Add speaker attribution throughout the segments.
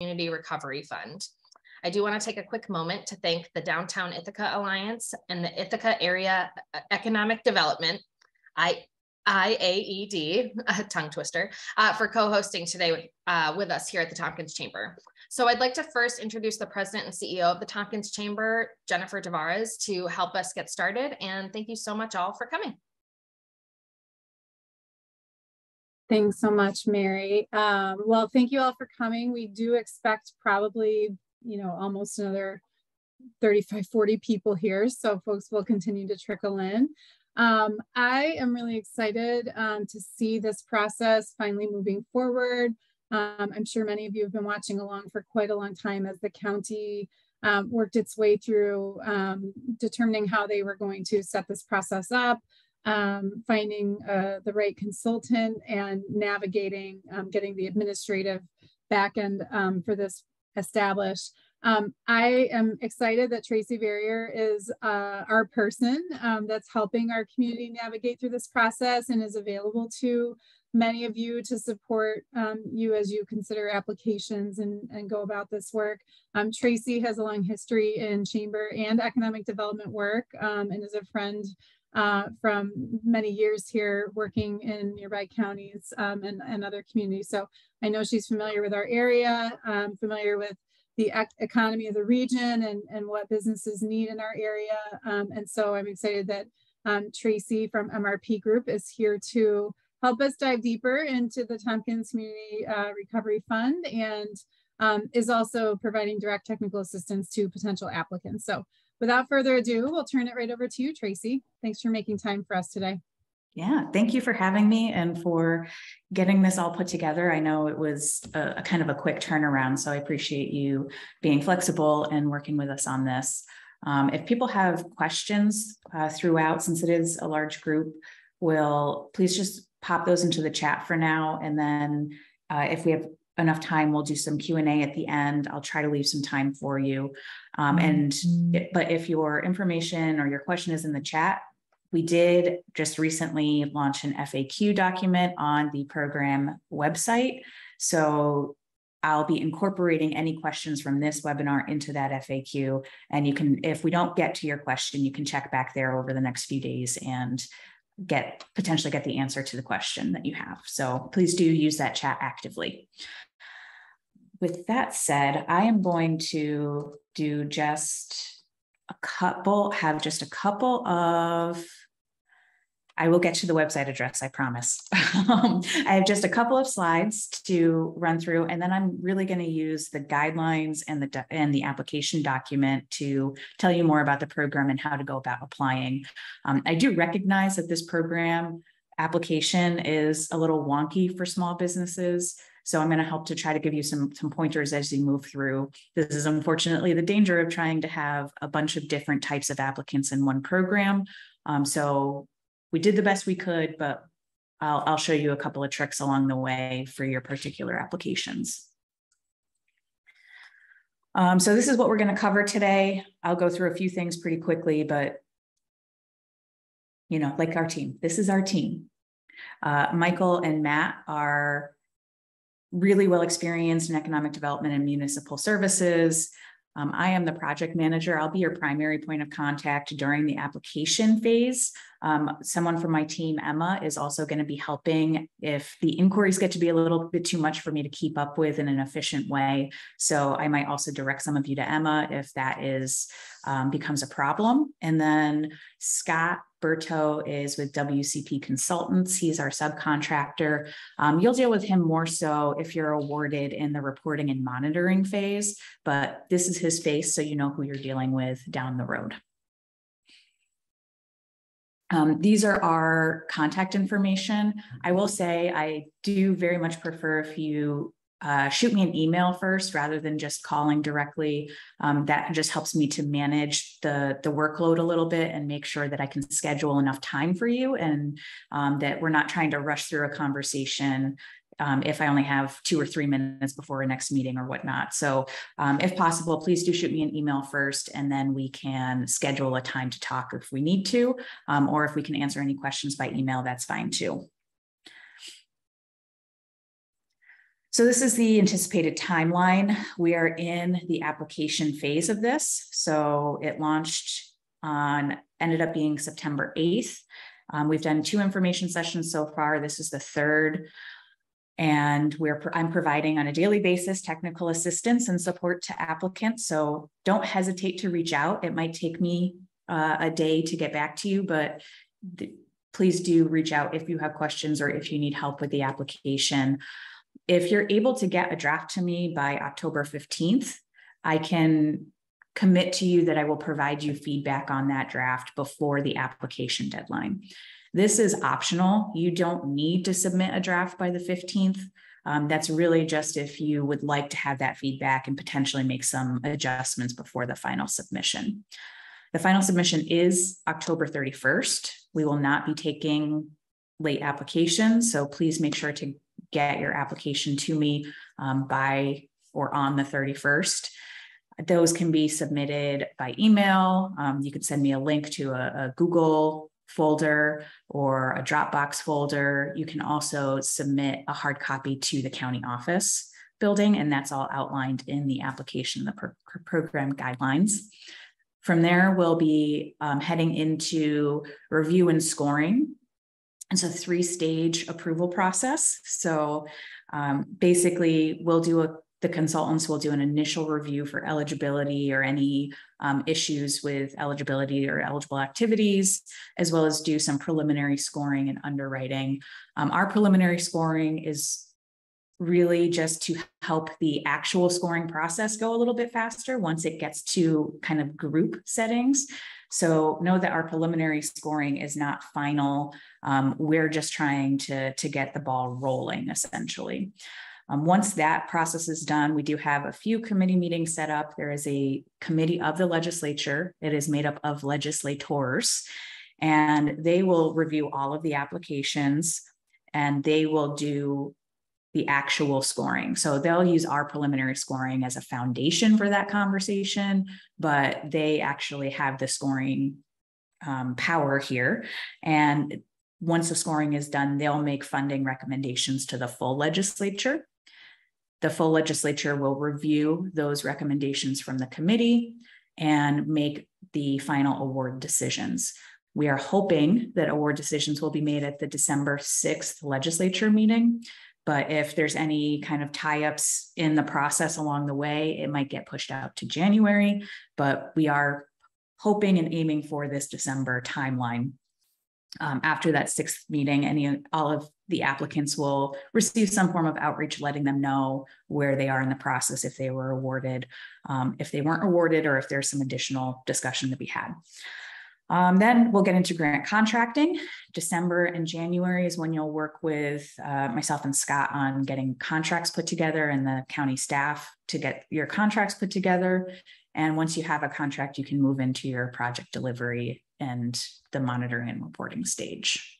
Speaker 1: Community Recovery Fund. I do want to take a quick moment to thank the Downtown Ithaca Alliance and the Ithaca Area Economic Development, IAED, a tongue twister, for co-hosting today with us here at the Tompkins Chamber. So I'd like to first introduce the president and CEO of the Tompkins Chamber, Jennifer Tavares, to help us get started. And thank you so much all for coming.
Speaker 2: Thanks so much, Mary. Well, thank you all for coming. We do expect probably, almost another 35, 40 people here. So folks will continue to trickle in. I am really excited to see this process finally moving forward. I'm sure many of you have been watching along for quite a long time as the county worked its way through determining how they were going to set this process up, finding the right consultant and navigating getting the administrative back end for this established. I am excited that Tracy Verrier is our person that's helping our community navigate through this process and is available to many of you to support you as you consider applications and go about this work. Tracy has a long history in chamber and economic development work and is a friend from many years here working in nearby counties and other communities. So I know she's familiar with our area, familiar with the economy of the region and what businesses need in our area. And so I'm excited that Tracy from MRB Group is here to help us dive deeper into the Tompkins Community Recovery Fund and is also providing direct technical assistance to potential applicants. So without further ado, we'll turn it right over to you, Tracy. Thanks for making time for us today.
Speaker 3: Yeah, thank you for having me and for getting this all put together. I know it was a kind of a quick turnaround, so I appreciate you being flexible and working with us on this. If people have questions throughout, since it is a large group, please just pop those into the chat for now. And then if we have enough time, we'll do some Q&A at the end. I'll try to leave some time for you. But if your information or your question is in the chat, we did just recently launch an FAQ document on the program website. So I'll be incorporating any questions from this webinar into that FAQ. And you can, if we don't get to your question, you can check back there over the next few days and potentially get the answer to the question that you have. So please do use that chat actively. With that said, I am going to do just a couple of, I will get to the website address, I promise. I have just a couple of slides to run through, and then I'm really going to use the guidelines and the application document to tell you more about the program and how to go about applying. I do recognize that this program application is a little wonky for small businesses, so I'm going to help to try to give you some pointers as you move through. This is unfortunately the danger of trying to have a bunch of different types of applicants in one program. So we did the best we could, but I'll show you a couple of tricks along the way for your particular applications. So this is what we're going to cover today. I'll go through a few things pretty quickly, but like our team, this is our team. Michael and Matt are really well experienced in economic development and municipal services. I am the project manager. I'll be your primary point of contact during the application phase. Someone from my team, Emma, is also going to be helping if the inquiries get to be a little bit too much for me to keep up with in an efficient way. So I might also direct some of you to Emma if that becomes a problem. And then Scott Berto is with WCP Consultants. He's our subcontractor. You'll deal with him more so if you're awarded in the reporting and monitoring phase, but this is his face, so you know who you're dealing with down the road. These are our contact information. I will say I do very much prefer if you shoot me an email first rather than just calling directly. That just helps me to manage the workload a little bit and make sure that I can schedule enough time for you and that we're not trying to rush through a conversation if I only have 2 or 3 minutes before a next meeting or whatnot. So if possible, please do shoot me an email first, and then we can schedule a time to talk if we need to, or if we can answer any questions by email, that's fine too. So this is the anticipated timeline. We are in the application phase of this. So it launched ended up being September 8th. We've done 2 information sessions so far. This is the 3rd. And I'm providing on a daily basis technical assistance and support to applicants. So don't hesitate to reach out. It might take me a day to get back to you, but please do reach out if you have questions or if you need help with the application. If you're able to get a draft to me by October 15th, I can commit to you that I will provide you feedback on that draft before the application deadline. This is optional. You don't need to submit a draft by the 15th. That's really just if you would like to have that feedback and potentially make some adjustments before the final submission. The final submission is October 31st. We will not be taking late applications, so please make sure to get your application to me by or on the 31st. Those can be submitted by email. You could send me a link to a Google folder or a Dropbox folder. You can also submit a hard copy to the county office building, and that's all outlined in the application, the program guidelines. From there, we'll be heading into review and scoring. It's a 3-stage approval process. So basically, the consultants will do an initial review for eligibility or any issues with eligibility or eligible activities, as well as do some preliminary scoring and underwriting. Our preliminary scoring is really just to help the actual scoring process go a little bit faster once it gets to kind of group settings. So know that our preliminary scoring is not final. We're just trying to get the ball rolling, essentially. Once that process is done, we do have a few committee meetings set up. There is a committee of the legislature. It is made up of legislators, and they will review all of the applications, and they will do the actual scoring. So they'll use our preliminary scoring as a foundation for that conversation, but they actually have the scoring power here. And once the scoring is done, they'll make funding recommendations to the full legislature. The full legislature will review those recommendations from the committee and make the final award decisions. We are hoping that award decisions will be made at the December 6th legislature meeting. But if there's any kind of tie-ups in the process along the way, it might get pushed out to January, but we are hoping and aiming for this December timeline. After that 6th meeting, all of the applicants will receive some form of outreach, letting them know where they are in the process, if they were awarded, if they weren't awarded, or if there's some additional discussion to be had. Then we'll get into grant contracting. December and January is when you'll work with myself and Scott on getting contracts put together and the county staff to get your contracts put together. And once you have a contract, you can move into your project delivery and the monitoring and reporting stage.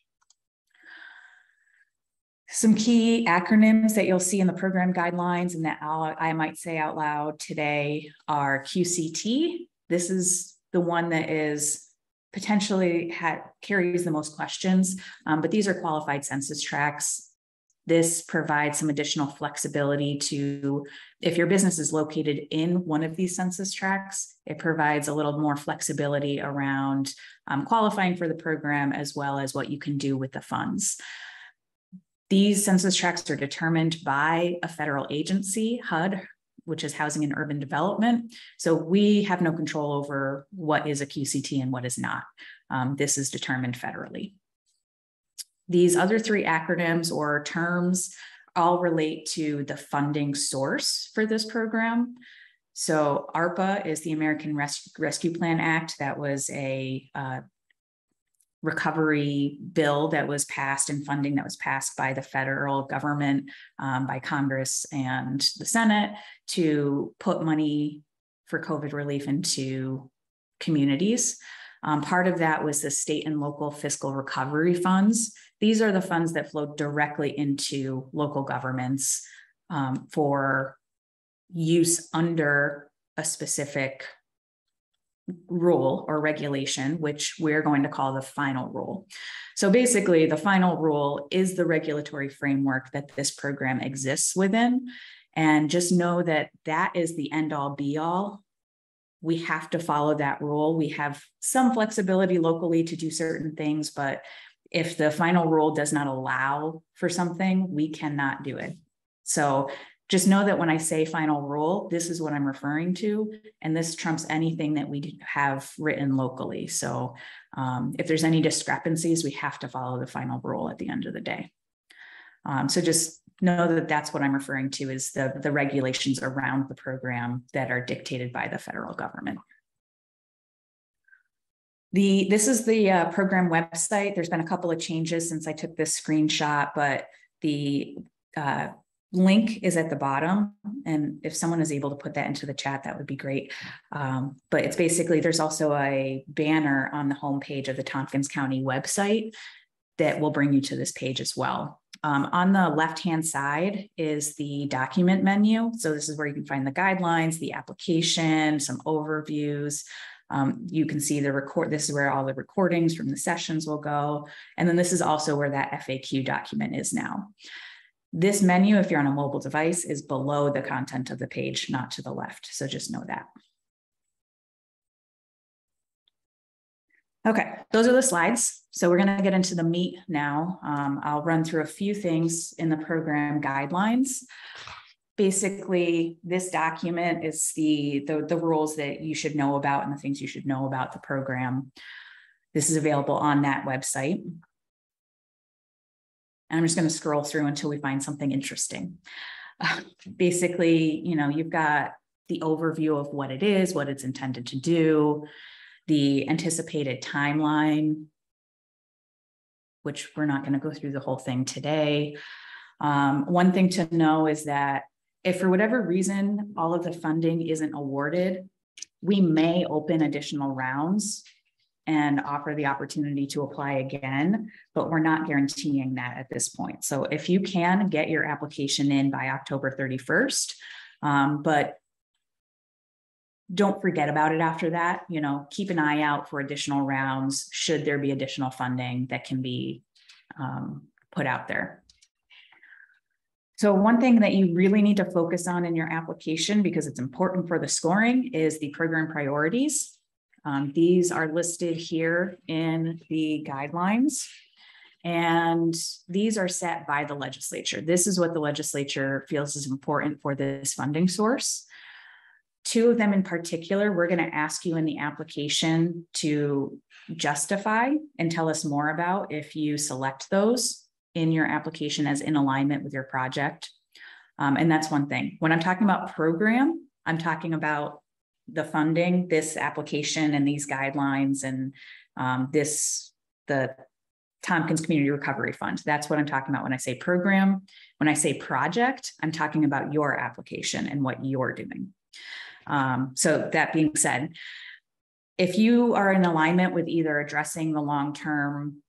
Speaker 3: Some key acronyms that you'll see in the program guidelines and that I might say out loud today are QCT. This is the one that is potentially carries the most questions, but these are qualified census tracts. This provides some additional flexibility to, if your business is located in one of these census tracts, it provides a little more flexibility around qualifying for the program, as well as what you can do with the funds. These census tracts are determined by a federal agency, HUD, which is Housing and Urban Development. So we have no control over what is a QCT and what is not. This is determined federally. These other 3 acronyms or terms all relate to the funding source for this program. So ARPA is the American Rescue Plan Act. That was a recovery bill that was passed and funding that was passed by the federal government, by Congress and the Senate to put money for COVID relief into communities. Part of that was the state and local fiscal recovery funds. These are the funds that flow directly into local governments for use under a specific rule or regulation, which we're going to call the final rule. So basically, the final rule is the regulatory framework that this program exists within. And just know that that is the end all be all. We have to follow that rule. We have some flexibility locally to do certain things, but if the final rule does not allow for something, we cannot do it. So just know that when I say final rule, this is what I'm referring to, and this trumps anything that we have written locally. So if there's any discrepancies, we have to follow the final rule at the end of the day. So just know that that's what I'm referring to is the regulations around the program that are dictated by the federal government. This is the program website. There's been a couple of changes since I took this screenshot, but the link is at the bottom. And if someone is able to put that into the chat, that would be great. But it's basically, there's also a banner on the homepage of the Tompkins County website that will bring you to this page as well. On the left-hand side is the document menu. So this is where you can find the guidelines, the application, some overviews. You can see this is where all the recordings from the sessions will go. And then this is also where that FAQ document is now. This menu, if you're on a mobile device, is below the content of the page, not to the left. So just know that. Okay, those are the slides. So we're going to get into the meat now. I'll run through a few things in the program guidelines. Basically, this document is the rules that you should know about and the things you should know about the program. This is available on that website. And I'm just going to scroll through until we find something interesting. Basically, you've got the overview of what it is, what it's intended to do, the anticipated timeline, which we're not going to go through the whole thing today. One thing to know is that if for whatever reason, all of the funding isn't awarded, we may open additional rounds and offer the opportunity to apply again, but we're not guaranteeing that at this point. So if you can get your application in by October 31st, but don't forget about it after that. Keep an eye out for additional rounds should there be additional funding that can be put out there. So one thing that you really need to focus on in your application, because it's important for the scoring, is the program priorities. These are listed here in the guidelines, and these are set by the legislature. This is what the legislature feels is important for this funding source. Two of them in particular, we're going to ask you in the application to justify and tell us more about if you select those in your application as in alignment with your project. And that's one thing. When I'm talking about program, I'm talking about the funding, this application and these guidelines and the Tompkins Community Recovery Fund. That's what I'm talking about when I say program. When I say project, I'm talking about your application and what you're doing. So that being said, if you are in alignment with either addressing the long-term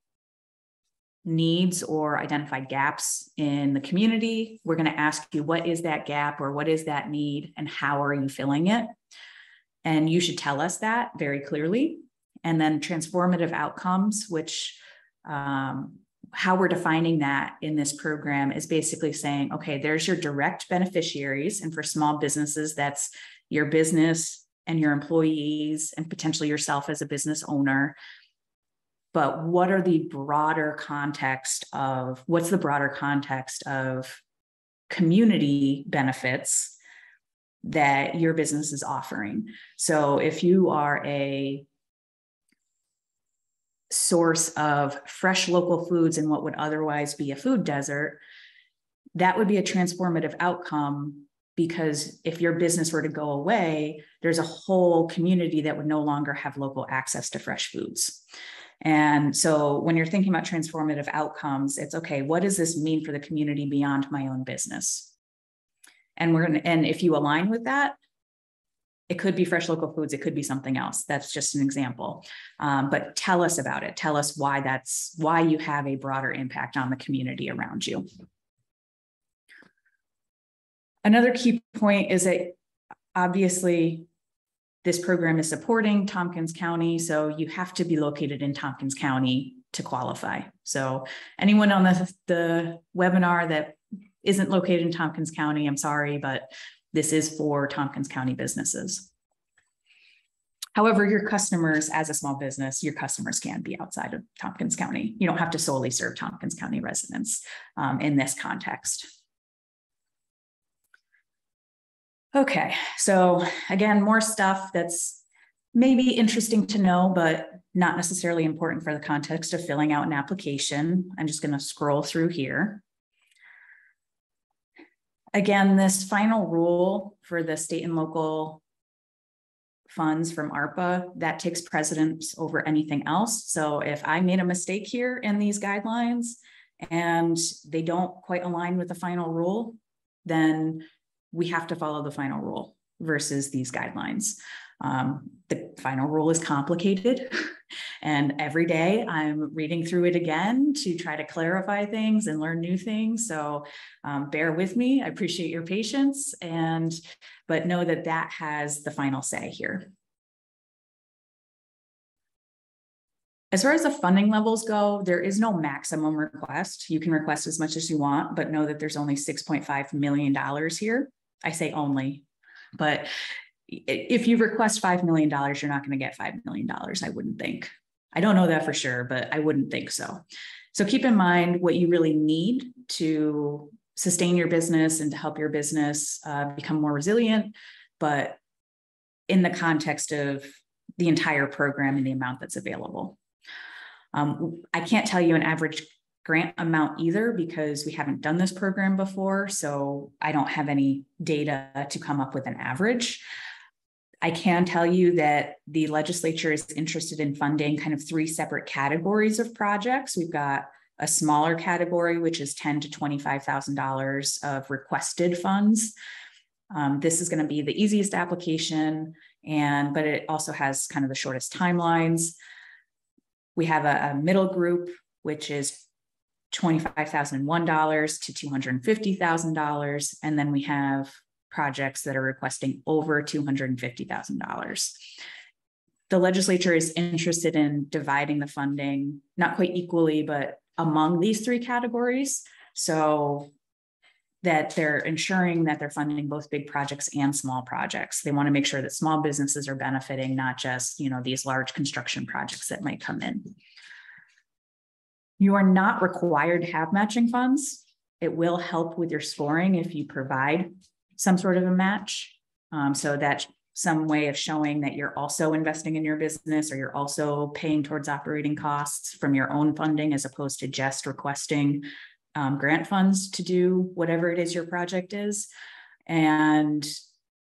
Speaker 3: needs or identified gaps in the community, we're going to ask you, what is that gap or what is that need and how are you filling it? And you should tell us that very clearly. And then transformative outcomes, which how we're defining that in this program is basically saying, okay, there's your direct beneficiaries. And for small businesses, that's your business and your employees and potentially yourself as a business owner. But what are the broader context of, what's the broader context of community benefits that your business is offering? So if you are a source of fresh local foods in what would otherwise be a food desert, that would be a transformative outcome, because if your business were to go away, there's a whole community that would no longer have local access to fresh foods. And so when you're thinking about transformative outcomes, it's okay, what does this mean for the community beyond my own business? And if you align with that, it could be fresh local foods, it could be something else. That's just an example. But tell us about it. Tell us why you have a broader impact on the community around you. Another key point is that obviously this program is supporting Tompkins County, so you have to be located in Tompkins County to qualify. So anyone on the webinar that isn't located in Tompkins County, I'm sorry, but this is for Tompkins County businesses. However, your customers, as a small business, your customers can be outside of Tompkins County. You don't have to solely serve Tompkins County residents in this context. Okay, so again, more stuff that's maybe interesting to know, but not necessarily important for the context of filling out an application. I'm just going to scroll through here. Again, this final rule for the state and local funds from ARPA, that takes precedence over anything else. So if I made a mistake here in these guidelines and they don't quite align with the final rule, then we have to follow the final rule versus these guidelines. The final rule is complicated, and every day I'm reading through it again to try to clarify things and learn new things. So bear with me. I appreciate your patience, but know that that has the final say here. As far as the funding levels go, there is no maximum request. You can request as much as you want, but know that there's only $6.5 million here. I say only, but if you request $5 million, you're not going to get $5 million, I wouldn't think. I don't know that for sure, but I wouldn't think so. So keep in mind what you really need to sustain your business and to help your business become more resilient, but in the context of the entire program and the amount that's available. I can't tell you an average grant amount either because we haven't done this program before, so I don't have any data to come up with an average. I can tell you that the legislature is interested in funding kind of 3 separate categories of projects. We've got a smaller category, which is $10,000 to $25,000 of requested funds. This is going to be the easiest application, but it also has kind of the shortest timelines. We have a middle group, which is $25,001 to $250,000. And then we have projects that are requesting over $250,000. The legislature is interested in dividing the funding, not quite equally, but among these 3 categories, so that they're ensuring that they're funding both big projects and small projects. They want to make sure that small businesses are benefiting, not just, these large construction projects that might come in. You are not required to have matching funds. It will help with your scoring if you provide some sort of a match. So that's some way of showing that you're also investing in your business or you're also paying towards operating costs from your own funding as opposed to just requesting grant funds to do whatever it is your project is. And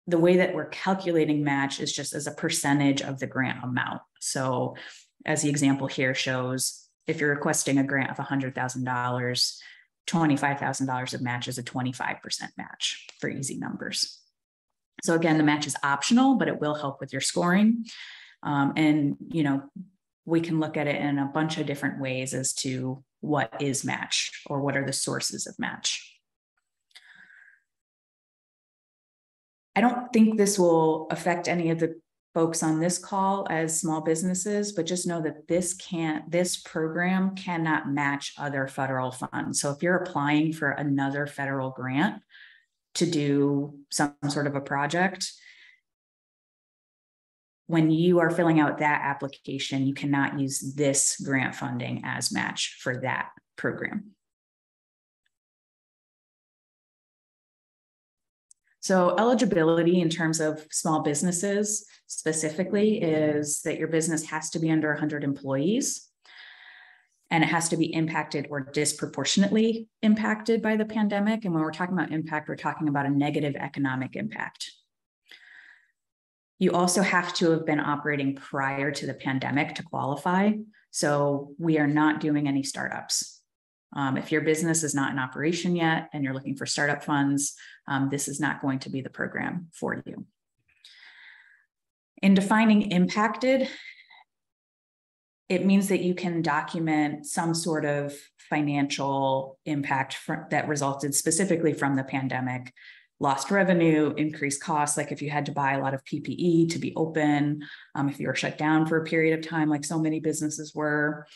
Speaker 3: the way that we're calculating match is just as a percentage of the grant amount. So as the example here shows, if you're requesting a grant of $100,000, $25,000 of match is a 25% match for easy numbers. So again, the match is optional, but it will help with your scoring. We can look at it in a bunch of different ways as to what is match or what are the sources of match. I don't think this will affect any of the folks on this call as small businesses, but just know that this program cannot match other federal funds. So if you're applying for another federal grant to do some sort of a project, when you are filling out that application, you cannot use this grant funding as match for that program. So eligibility in terms of small businesses specifically is that your business has to be under 100 employees and it has to be impacted or disproportionately impacted by the pandemic. And when we're talking about impact, we're talking about a negative economic impact. You also have to have been operating prior to the pandemic to qualify. So we are not doing any startups. If your business is not in operation yet and you're looking for startup funds, this is not going to be the program for you. In defining impacted, it means that you can document some sort of financial impact that resulted specifically from the pandemic lost revenue, increased costs, like if you had to buy a lot of PPE to be open, if you were shut down for a period of time, like so many businesses were.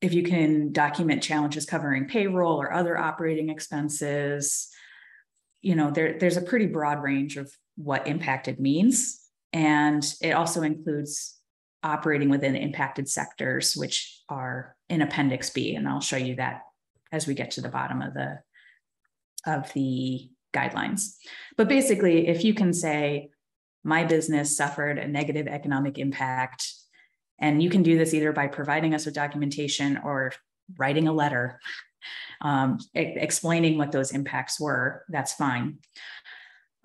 Speaker 3: If you can document challenges covering payroll or other operating expenses, there's a pretty broad range of what impacted means. And it also includes operating within impacted sectors, which are in Appendix B. And I'll show you that as we get to the bottom of the guidelines. But basically, if you can say, my business suffered a negative economic impact, and you can do this either by providing us with documentation or writing a letter explaining what those impacts were, that's fine.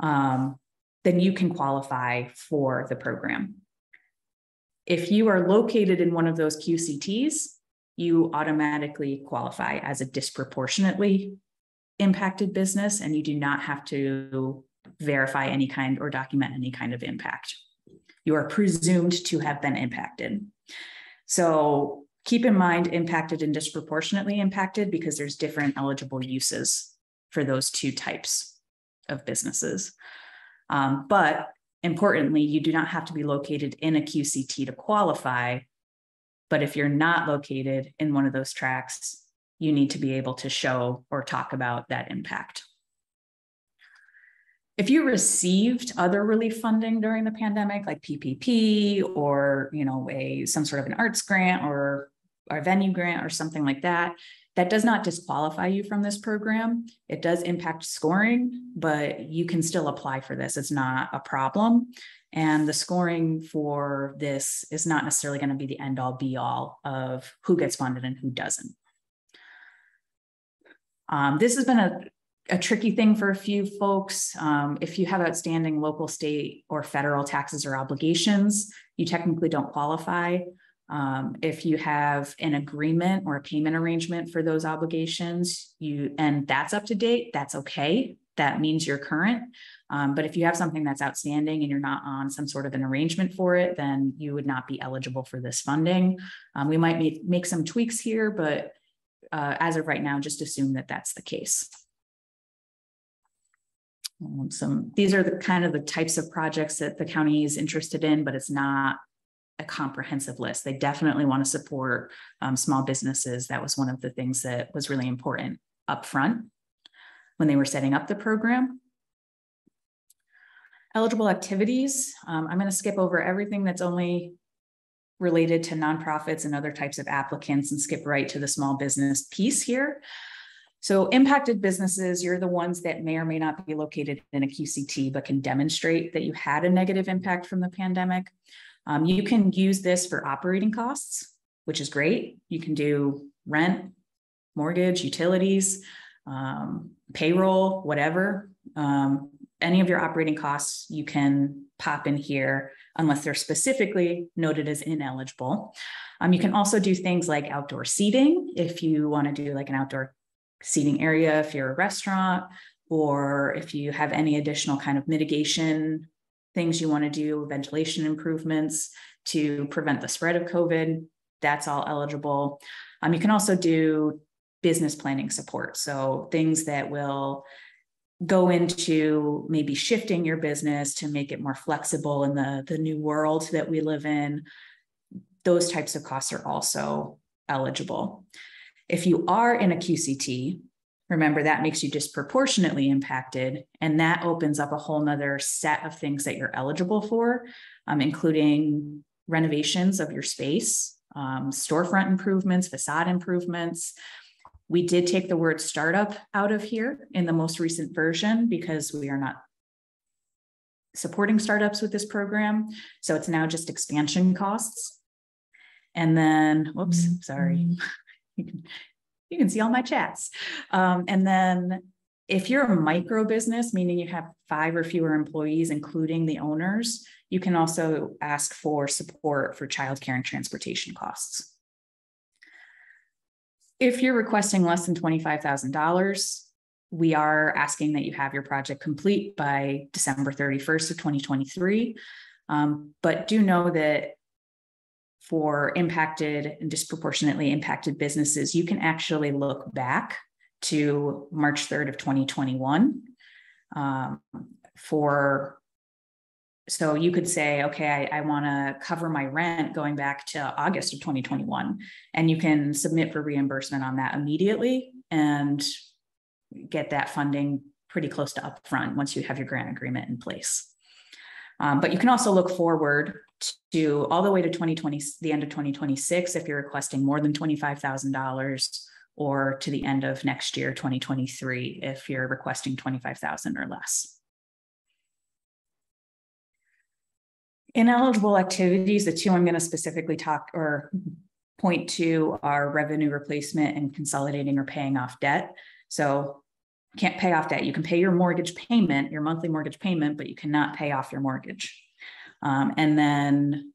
Speaker 3: Then you can qualify for the program. If you are located in one of those QCTs, you automatically qualify as a disproportionately impacted business, and you do not have to verify any kind or document any kind of impact. You are presumed to have been impacted. So keep in mind impacted and disproportionately impacted, because there's different eligible uses for those two types of businesses. But importantly, you do not have to be located in a QCT to qualify. But if you're not located in one of those tracks, you need to be able to show or talk about that impact. If you received other relief funding during the pandemic, like PPP or some sort of an arts grant or a venue grant or something like that, that does not disqualify you from this program. It does impact scoring, but you can still apply for this. It's not a problem. And the scoring for this is not necessarily going to be the end all be all of who gets funded and who doesn't. This has been a tricky thing for a few folks. If you have outstanding local, state, or federal taxes or obligations, you technically don't qualify. If you have an agreement or a payment arrangement for those obligations, and that's up to date, that's okay. That means you're current. But if you have something that's outstanding and you're not on some sort of an arrangement for it, then you would not be eligible for this funding. We might make some tweaks here, but as of right now, just assume that that's the case. These are the kind of the types of projects that the county is interested in, but it's not a comprehensive list. They definitely want to support small businesses. That was one of the things that was really important up front when they were setting up the program. Eligible activities. I'm going to skip over everything that's only related to nonprofits and other types of applicants and skip right to the small business piece here. So impacted businesses, you're the ones that may or may not be located in a QCT, but can demonstrate that you had a negative impact from the pandemic. You can use this for operating costs, which is great. You can do rent, mortgage, utilities, payroll, whatever. Any of your operating costs you can pop in here unless they're specifically noted as ineligible. You can also do things like outdoor seating if you want to do like an outdoor seating area if you're a restaurant, or if you have any additional kind of mitigation things you want to do, ventilation improvements to prevent the spread of COVID, that's all eligible. You can also do business planning support. So things that will go into maybe shifting your business to make it more flexible in the new world that we live in. Those types of costs are also eligible. If you are in a QCT, remember that makes you disproportionately impacted, and that opens up a whole nother set of things that you're eligible for, including renovations of your space, storefront improvements, facade improvements. We did take the word startup out of here in the most recent version because we are not supporting startups with this program. So it's now just expansion costs. And then, whoops, sorry. You can see all my chats. And then if you're a micro business, meaning you have 5 or fewer employees, including the owners, you can also ask for support for childcare and transportation costs. If you're requesting less than $25,000, we are asking that you have your project complete by December 31st of 2023. But do know that for impacted and disproportionately impacted businesses, you can actually look back to March 3rd of 2021 So you could say, okay, I want to cover my rent going back to August of 2021, and you can submit for reimbursement on that immediately and get that funding pretty close to upfront once you have your grant agreement in place. But you can also look forward to all the way to 2020, the end of 2026, if you're requesting more than $25,000, or to the end of next year, 2023, if you're requesting $25,000 or less. Ineligible activities, the two I'm going to specifically talk or point to are revenue replacement and consolidating or paying off debt. So you can't pay off debt. You can pay your mortgage payment, your monthly mortgage payment, but you cannot pay off your mortgage. And then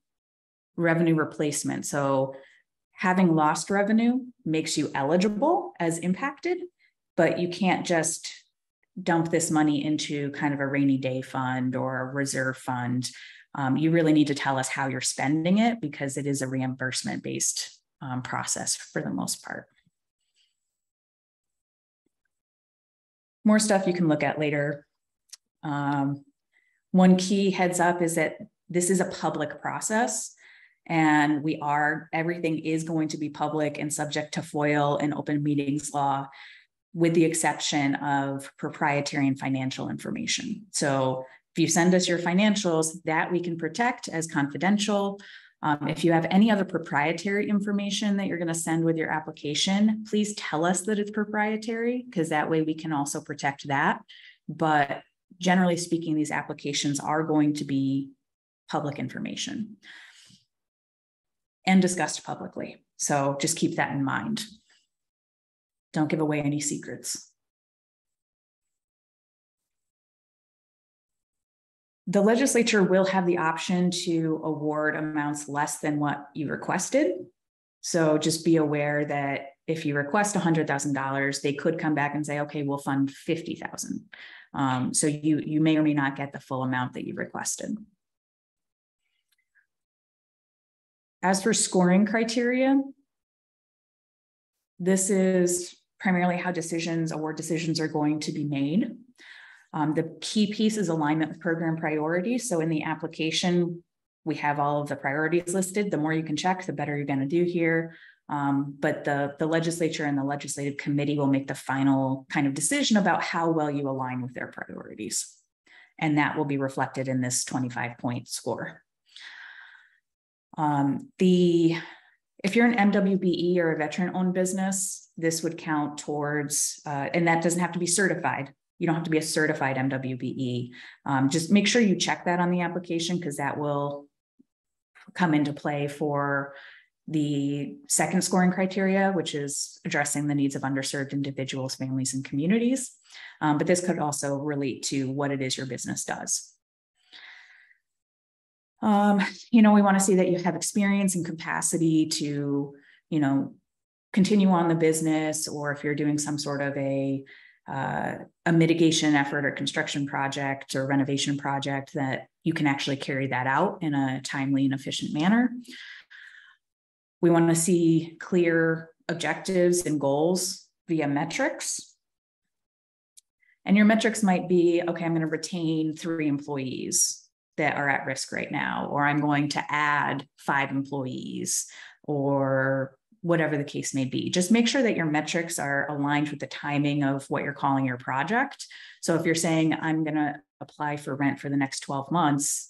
Speaker 3: revenue replacement. So having lost revenue makes you eligible as impacted, but you can't just dump this money into kind of a rainy day fund or a reserve fund. You really need to tell us how you're spending it, because it is a reimbursement based process for the most part. More stuff you can look at later. One key heads up is that this is a public process, and everything is going to be public and subject to FOIL and open meetings law, with the exception of proprietary and financial information. So if you send us your financials, that we can protect as confidential. If you have any other proprietary information that you're going to send with your application, please tell us that it's proprietary, because that way we can also protect that. But generally speaking, these applications are going to be public information and discussed publicly. So just keep that in mind. Don't give away any secrets. The legislature will have the option to award amounts less than what you requested. So just be aware that if you request $100,000, they could come back and say, okay, we'll fund $50,000. So you may or may not get the full amount that you requested. As for scoring criteria, this is primarily how award decisions are going to be made. The key piece is alignment with program priorities. So in the application, we have all of the priorities listed. The more you can check, the better you're going to do here. But the legislature and the legislative committee will make the final kind of decision about how well you align with their priorities. And that will be reflected in this 25-point score. If you're an MWBE or a veteran-owned business, this would count towards, and that doesn't have to be certified. You don't have to be a certified MWBE. Just make sure you check that on the application, because that will come into play for the second scoring criteria, which is addressing the needs of underserved individuals, families, and communities. But this could also relate to what it is your business does. We want to see that you have experience and capacity to, continue on the business, or if you're doing some sort of a mitigation effort or construction project or renovation project, that you can actually carry that out in a timely and efficient manner. We want to see clear objectives and goals via metrics. And your metrics might be, okay, I'm going to retain 3 employees that are at risk right now, or I'm going to add 5 employees, or whatever the case may be. Just make sure that your metrics are aligned with the timing of what you're calling your project. So if you're saying, I'm going to apply for rent for the next 12 months,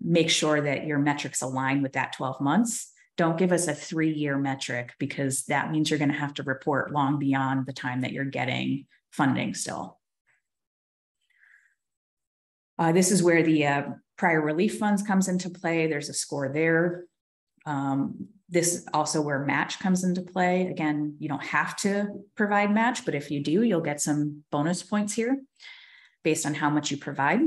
Speaker 3: make sure that your metrics align with that 12 months. Don't give us a 3-year metric, because that means you're going to have to report long beyond the time that you're getting funding still. This is where the prior relief funds comes into play. There's a score there. This is also where match comes into play. Again, you don't have to provide match, but if you do, you'll get some bonus points here based on how much you provide.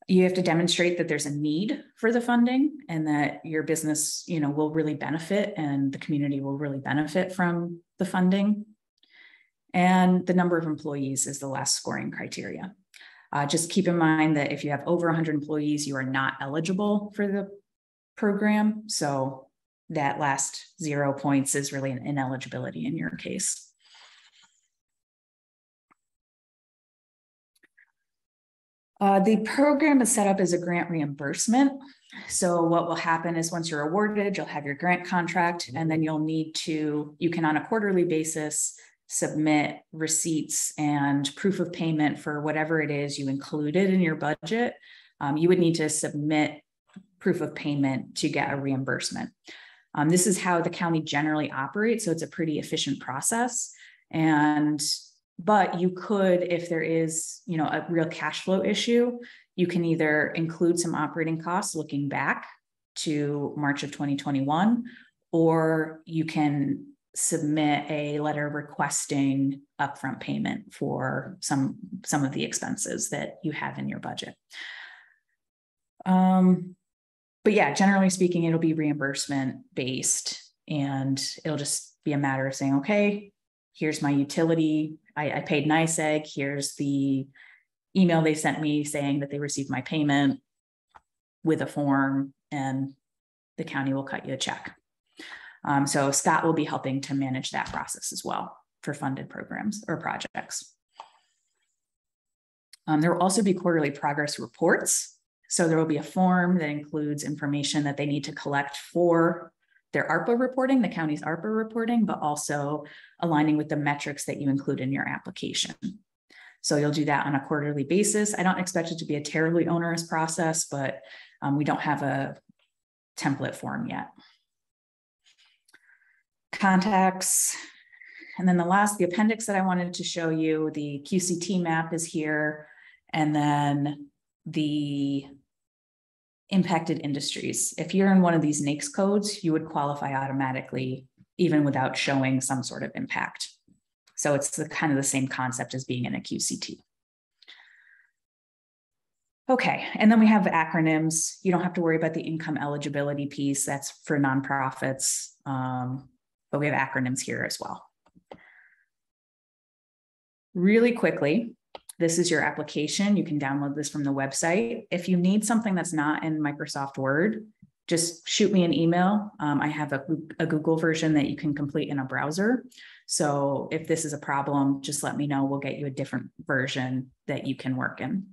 Speaker 3: You have to demonstrate that there's a need for the funding, and that your business, will really benefit, and the community will really benefit from the funding. And the number of employees is the last scoring criteria. Just keep in mind that if you have over 100 employees, you are not eligible for the program. So that last 0 points is really an ineligibility in your case. The program is set up as a grant reimbursement. So what will happen is once you're awarded, you'll have your grant contract, and then you'll need to, you can on a quarterly basis submit receipts and proof of payment for whatever it is you included in your budget. You would need to submit proof of payment to get a reimbursement. This is how the county generally operates. So it's a pretty efficient process. But you could, if there is, a real cash flow issue, you can either include some operating costs looking back to March of 2021, or you can submit a letter requesting upfront payment for some of the expenses that you have in your budget. But yeah, generally speaking, it'll be reimbursement based, and it'll just be a matter of saying, okay, here's my utility. I paid NYSEG. Here's the email they sent me saying that they received my payment with a form, and the county will cut you a check. So Scott will be helping to manage that process as well for funded programs or projects. There will also be quarterly progress reports. So there will be a form that includes information that they need to collect for their ARPA reporting, the county's ARPA reporting, but also aligning with the metrics that you include in your application. So you'll do that on a quarterly basis. I don't expect it to be a terribly onerous process, but we don't have a template form yet. Contacts. And then the appendix that I wanted to show you, the QCT map is here. And then the impacted industries. If you're in one of these NAICS codes, you would qualify automatically, even without showing some sort of impact. So it's kind of the same concept as being in a QCT. Okay, and then we have acronyms. You don't have to worry about the income eligibility piece. That's for nonprofits, but we have acronyms here as well. Really quickly, this is your application. You can download this from the website. If you need something that's not in Microsoft Word, just shoot me an email. I have a Google version that you can complete in a browser. So if this is a problem, just let me know. We'll get you a different version that you can work in.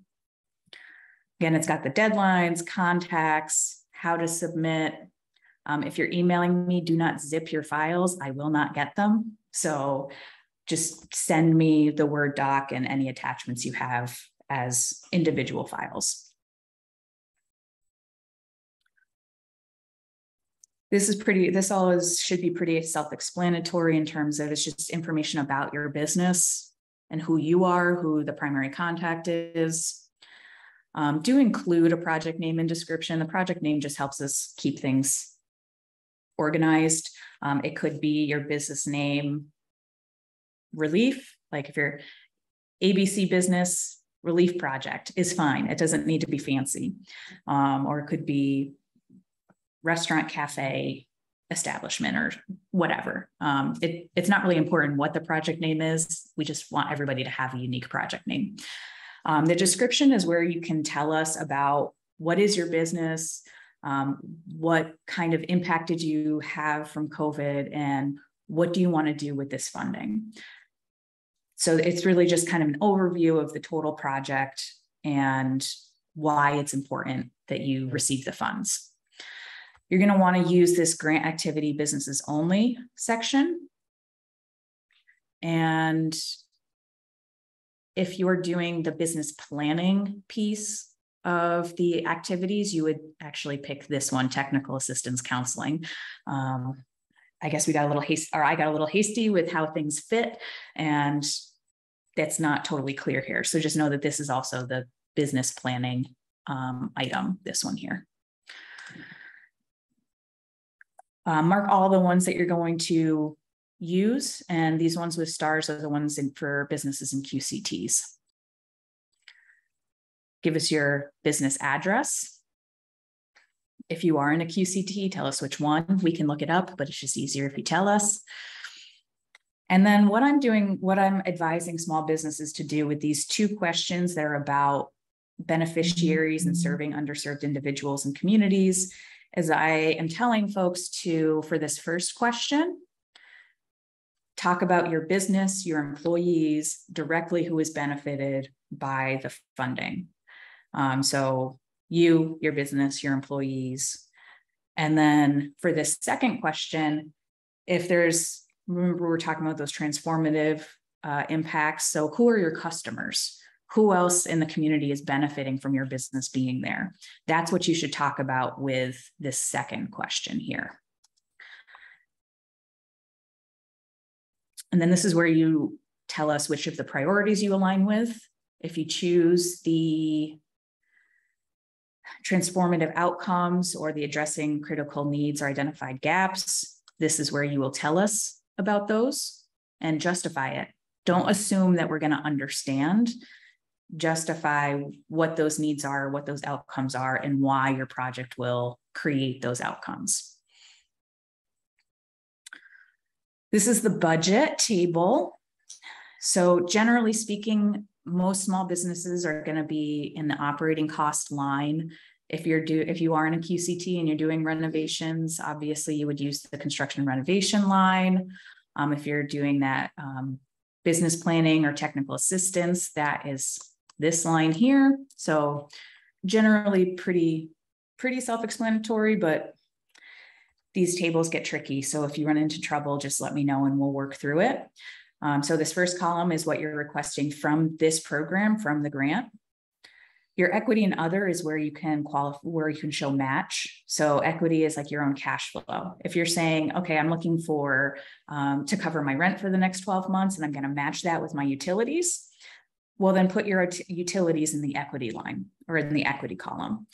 Speaker 3: Again, it's got the deadlines, contacts, how to submit. If you're emailing me, do not zip your files. I will not get them. So just send me the Word doc and any attachments you have as individual files. This all should be pretty self-explanatory in terms of it's just information about your business and who you are, who the primary contact is. Do include a project name and description. The project name just helps us keep things organized. It could be your business name, relief, like if you're ABC business, relief project is fine. It doesn't need to be fancy. Or it could be restaurant, cafe, establishment, or whatever. It's not really important what the project name is. We just want everybody to have a unique project name. The description is where you can tell us about what is your business, what kind of impact did you have from COVID, and what do you want to do with this funding? So it's really just kind of an overview of the total project and why it's important that you receive the funds. You're going to want to use this grant activity businesses only section. And if you're doing the business planning piece of the activities, you would actually pick this one, technical assistance counseling. I guess we got a little hasty, or I got a little hasty with how things fit, and that's not totally clear here. So just know that this is also the business planning item, this one here. Mark all the ones that you're going to use, and these ones with stars are the ones for businesses and QCTs. Give us your business address. If you are in a QCT, tell us which one. We can look it up, but it's just easier if you tell us. And then what I'm advising small businesses to do with these two questions that are about beneficiaries and serving underserved individuals and communities, is I am telling folks to, for this first question, talk about your business, your employees, directly who is benefited by the funding. So you, your business, your employees. And then for this second question, if there's, remember we're talking about those transformative impacts. So who are your customers? Who else in the community is benefiting from your business being there? That's what you should talk about with this second question here. And then this is where you tell us which of the priorities you align with. If you choose the transformative outcomes or the addressing critical needs or identified gaps, this is where you will tell us about those and justify it. Don't assume that we're going to understand. Justify what those needs are, what those outcomes are, and why your project will create those outcomes. This is the budget table. So generally speaking, most small businesses are going to be in the operating cost line. If you are in a QCT and you're doing renovations, obviously you would use the construction and renovation line. If you're doing that business planning or technical assistance, that is this line here. So generally pretty self-explanatory, but these tables get tricky. So if you run into trouble, just let me know and we'll work through it. So this first column is what you're requesting from this program, from the grant. Your equity and other is where you can qualify, where you can show match. So equity is like your own cash flow. If you're saying, okay, I'm looking for to cover my rent for the next 12 months and I'm going to match that with my utilities, well, then put your utilities in the equity line or in the equity column.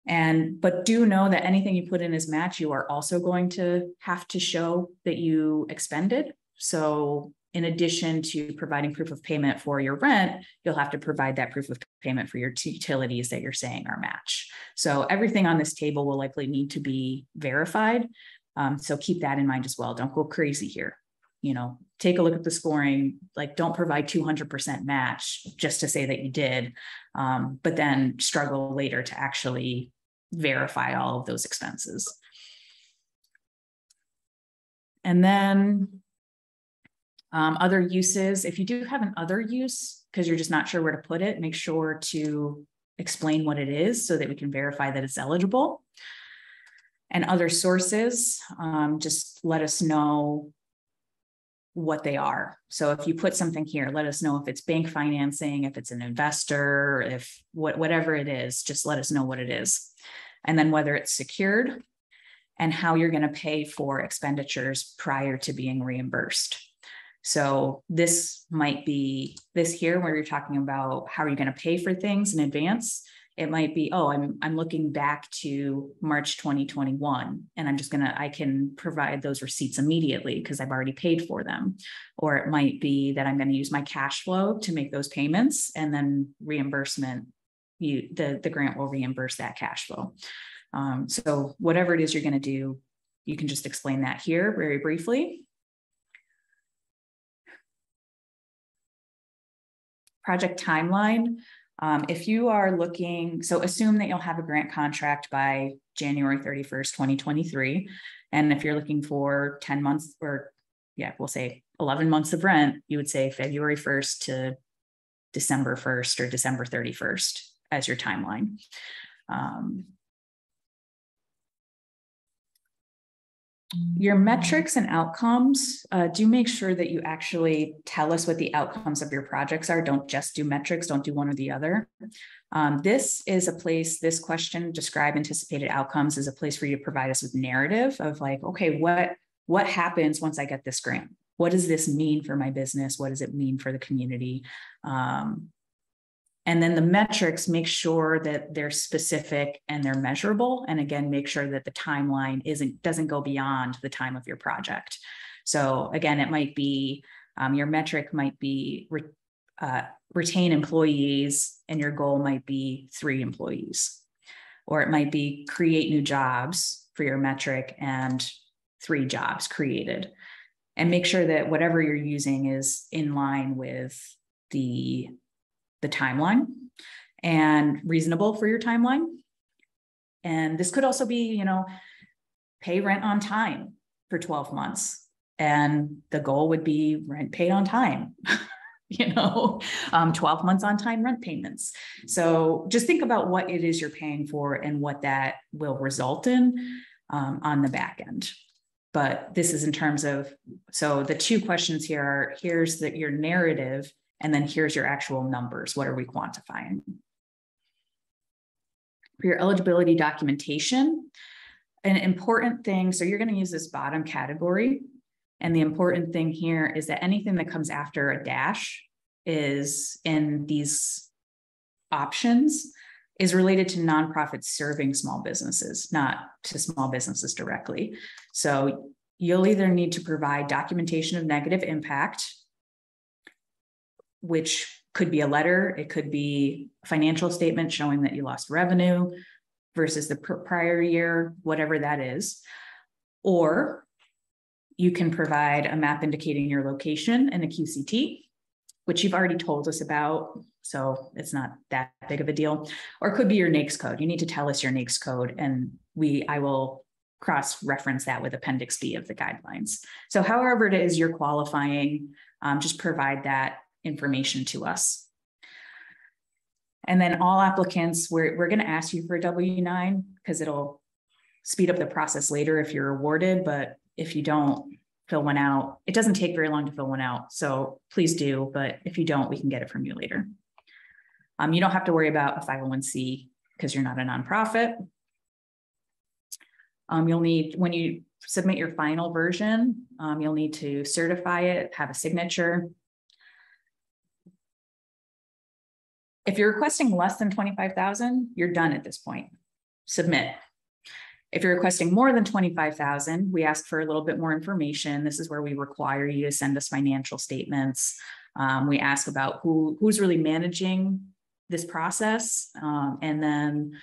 Speaker 3: But do know that anything you put in as match, you are also going to have to show that you expended. So in addition to providing proof of payment for your rent, you'll have to provide that proof of payment for your utilities that you're saying are match. So everything on this table will likely need to be verified. So keep that in mind as well. Don't go crazy here. Take a look at the scoring, like don't provide 200% match just to say that you did, but then struggle later to actually verify all of those expenses. And then other uses, if you do have an other use, because you're just not sure where to put it, make sure to explain what it is so that we can verify that it's eligible. And other sources, just let us know what they are. So if you put something here, let us know if it's bank financing, if it's an investor, if whatever it is, just let us know what it is. And then whether it's secured and how you're going to pay for expenditures prior to being reimbursed. So this might be this here where you're talking about how are you going to pay for things in advance. It might be, oh, I'm looking back to March 2021 and I can provide those receipts immediately because I've already paid for them. Or it might be that I'm going to use my cash flow to make those payments and then reimbursement, the grant will reimburse that cash flow. So whatever it is you're going to do, you can just explain that here very briefly. Project timeline. If you are looking, so assume that you'll have a grant contract by January 31st, 2023. And if you're looking for 10 months or we'll say 11 months of rent, you would say February 1st to December 1st or December 31st as your timeline. Your metrics and outcomes, do make sure that you actually tell us what the outcomes of your projects are. Don't just do metrics, don't do one or the other. This is a place, this question, describe anticipated outcomes, is a place for you to provide us with narrative of like, okay, what happens once I get this grant? What does this mean for my business? What does it mean for the community? And then the metrics, make sure that they're specific and they're measurable. And again, make sure that the timeline doesn't go beyond the time of your project. So again, it might be, your metric might be retain employees and your goal might be 3 employees. Or it might be create new jobs for your metric and 3 jobs created. And make sure that whatever you're using is in line with the timeline and reasonable for your timeline. And this could also be, pay rent on time for 12 months. And the goal would be rent paid on time. 12 months on time rent payments. So just think about what it is you're paying for and what that will result in on the back end. But this is in terms of, so the two questions here are, here's your narrative, and then here's your actual numbers. What are we quantifying? For your eligibility documentation, an important thing, so you're going to use this bottom category. And the important thing here is that anything that comes after a dash is in these options is related to nonprofits serving small businesses, not to small businesses directly. So you'll either need to provide documentation of negative impact, which could be a letter, it could be a financial statement showing that you lost revenue versus the prior year, whatever that is. Or you can provide a map indicating your location and a QCT, which you've already told us about, so it's not that big of a deal. Or it could be your NAICS code. You need to tell us your NAICS code, and I will cross-reference that with Appendix B of the guidelines. So however it is you're qualifying, just provide that information to us. And then all applicants, we're going to ask you for a W-9 because it'll speed up the process later if you're awarded, but if you don't fill one out, it doesn't take very long to fill one out. So please do, but if you don't, we can get it from you later. You don't have to worry about a 501c because you're not a nonprofit. You'll need, when you submit your final version, you'll need to certify it, have a signature. If you're requesting less than 25,000, you're done at this point. Submit. If you're requesting more than 25,000, we ask for a little bit more information. This is where we require you to send us financial statements. We ask about who's really managing this process. And then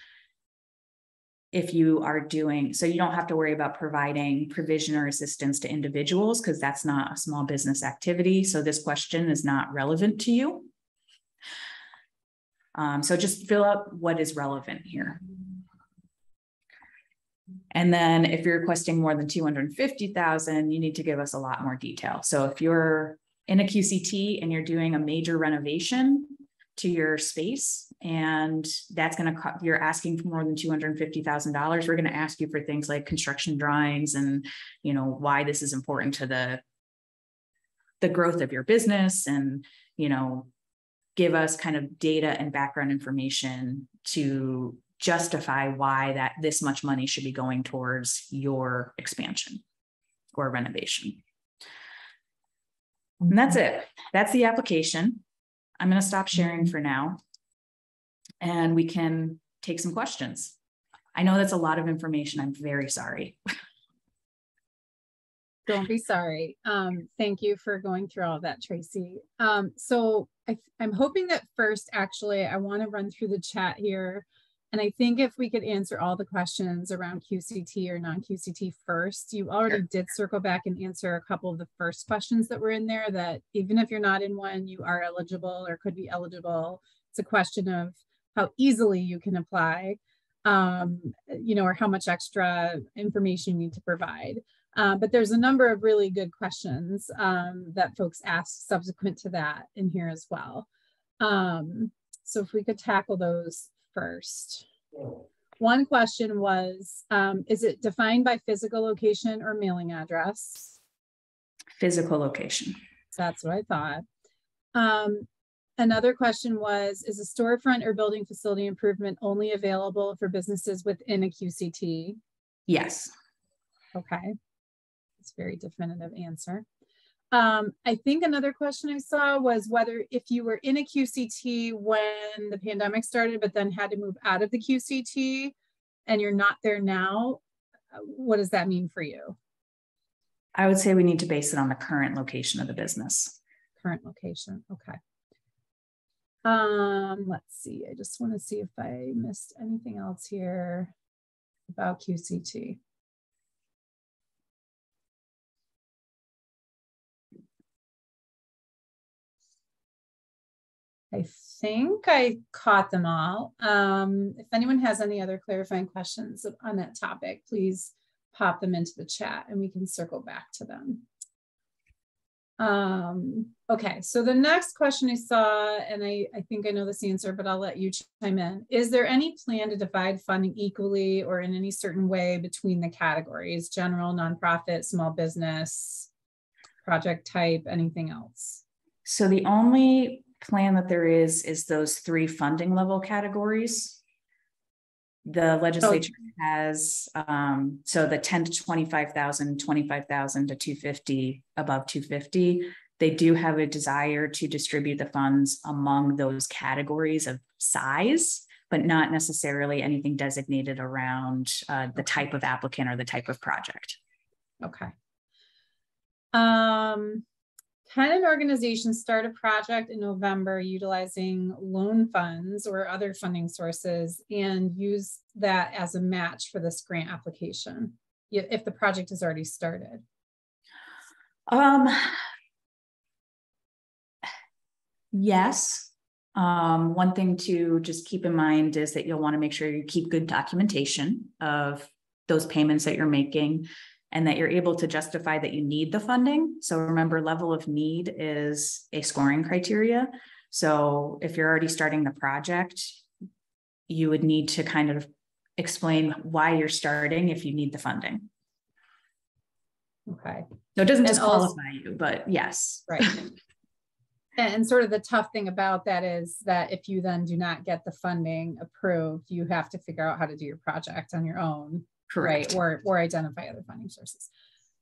Speaker 3: if you are doing, so you don't have to worry about providing provision or assistance to individuals because that's not a small business activity. So this question is not relevant to you. So just fill out what is relevant here. And then if you're requesting more than 250,000, you need to give us a lot more detail. So if you're in a QCT and you're doing a major renovation to your space, and that's going to, you're asking for more than $250,000, we're going to ask you for things like construction drawings and, why this is important to the growth of your business, and, give us kind of data and background information to justify why this much money should be going towards your expansion or renovation. And that's it. That's the application. I'm going to stop sharing for now, and we can take some questions. I know that's a lot of information. I'm very sorry.
Speaker 2: Don't be sorry. Thank you for going through all of that, Tracy. So I'm hoping that first, actually, I want to run through the chat here. And I think if we could answer all the questions around QCT or non-QCT first. You already did circle back and answer a couple of the first questions that were in there, that even if you're not in one, you are eligible or could be eligible. It's a question of how easily you can apply, or how much extra information you need to provide. But there's a number of really good questions that folks asked subsequent to that in here as well. So if we could tackle those first. One question was, is it defined by physical location or mailing address?
Speaker 3: Physical location.
Speaker 2: That's what I thought. Another question was, is a storefront or building facility improvement only available for businesses within a QCT?
Speaker 3: Yes.
Speaker 2: Okay. It's a very definitive answer. I think another question I saw was whether if you were in a QCT when the pandemic started, but then had to move out of the QCT and you're not there now, what does that mean for you?
Speaker 3: I would say we need to base it on the current location of the business.
Speaker 2: Current location, okay. Let's see, I just want to see if I missed anything else here about QCT. I think I caught them all. If anyone has any other clarifying questions on that topic, please pop them into the chat and we can circle back to them. Okay, so the next question I saw, and I think I know this answer, but I'll let you chime in. Is there any plan to divide funding equally or in any certain way between the categories, general, nonprofit, small business, project type, anything else?
Speaker 3: So the only plan that there is those 3 funding level categories. The legislature has, so the 10 to 25,000, 25,000 to 250, above 250, they do have a desire to distribute the funds among those categories of size, but not necessarily anything designated around the type of applicant or the type of project.
Speaker 2: Okay. Can an organization start a project in November utilizing loan funds or other funding sources and use that as a match for this grant application if the project is already started?
Speaker 3: Yes. One thing to just keep in mind is that you'll want to make sure you keep good documentation of those payments that you're making, and that you're able to justify that you need the funding. So remember, level of need is a scoring criteria. So if you're already starting the project, you would need to kind of explain why you're starting if you need the funding.
Speaker 2: Okay.
Speaker 3: So it doesn't disqualify you, but yes.
Speaker 2: Right. And sort of the tough thing about that is that if you then do not get the funding approved, you have to figure out how to do your project on your own.
Speaker 3: Correct.
Speaker 2: Right, or identify other funding sources.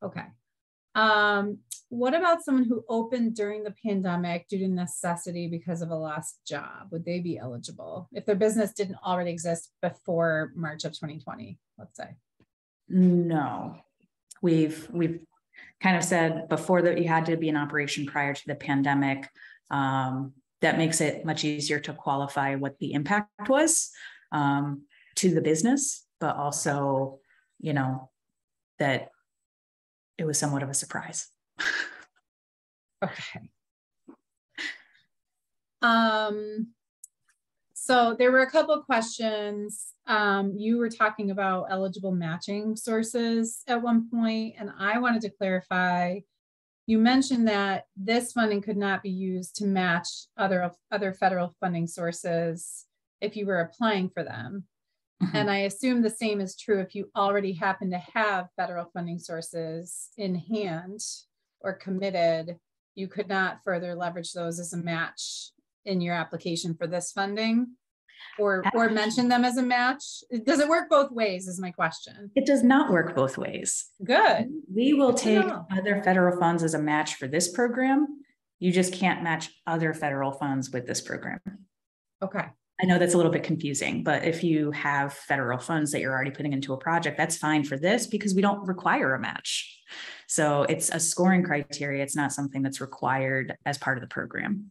Speaker 2: Okay. What about someone who opened during the pandemic due to necessity because of a lost job? Would they be eligible if their business didn't already exist before March of 2020, let's say?
Speaker 3: No, we've kind of said before that you had to be in operation prior to the pandemic. That makes it much easier to qualify what the impact was to the business, but also, you know, that it was somewhat of a surprise.
Speaker 2: Okay. So there were a couple of questions. You were talking about eligible matching sources at one point, and I wanted to clarify. You mentioned that this funding could not be used to match other federal funding sources if you were applying for them. Mm-hmm. And I assume the same is true if you already happen to have federal funding sources in hand or committed, you could not further leverage those as a match in your application for this funding, or mention them as a match. Does it work both ways is my question.
Speaker 3: It does not work both ways.
Speaker 2: Good.
Speaker 3: We will take other federal funds as a match for this program. You just can't match other federal funds with this program.
Speaker 2: Okay.
Speaker 3: I know that's a little bit confusing, but if you have federal funds that you're already putting into a project, that's fine for this because we don't require a match. So it's a scoring criteria. It's not something that's required as part of the program.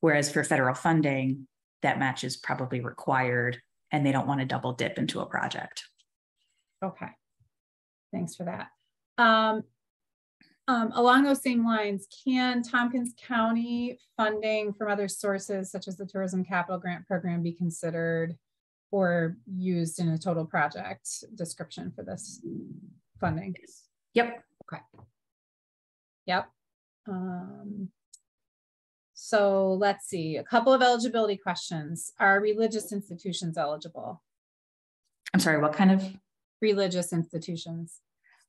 Speaker 3: Whereas for federal funding, that match is probably required and they don't want to double dip into a project.
Speaker 2: Okay. Thanks for that. Along those same lines, can Tompkins County funding from other sources, such as the Tourism Capital Grant Program, be considered or used in a total project description for this funding?
Speaker 3: Yep.
Speaker 2: Okay. Yep. So let's see, a couple of eligibility questions. Are religious institutions eligible?
Speaker 3: I'm sorry, what kind of?
Speaker 2: Religious institutions.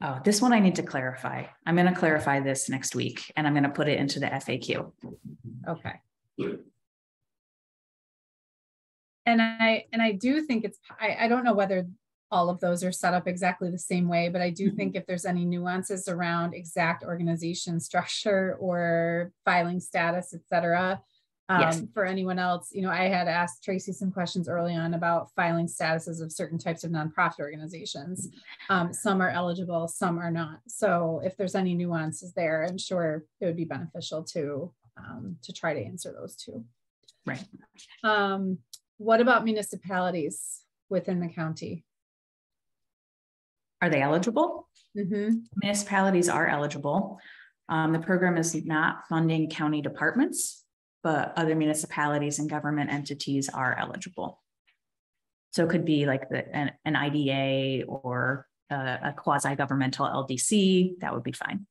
Speaker 3: Oh, this one I need to clarify. I'm going to clarify this next week and I'm going to put it into the FAQ.
Speaker 2: Okay. And I do think it's, I don't know whether all of those are set up exactly the same way, but I do think if there's any nuances around exact organization structure or filing status, et cetera, yes. For anyone else, you know, I had asked Tracy some questions early on about filing statuses of certain types of nonprofit organizations. Some are eligible, some are not. So if there's any nuances there, I'm sure it would be beneficial to try to answer those too.
Speaker 3: Right.
Speaker 2: What about municipalities within the county?
Speaker 3: Are they eligible?
Speaker 2: Mm-hmm.
Speaker 3: Municipalities are eligible. The program is not funding county departments, but other municipalities and government entities are eligible. So it could be like an IDA or a quasi-governmental LDC, that would be fine.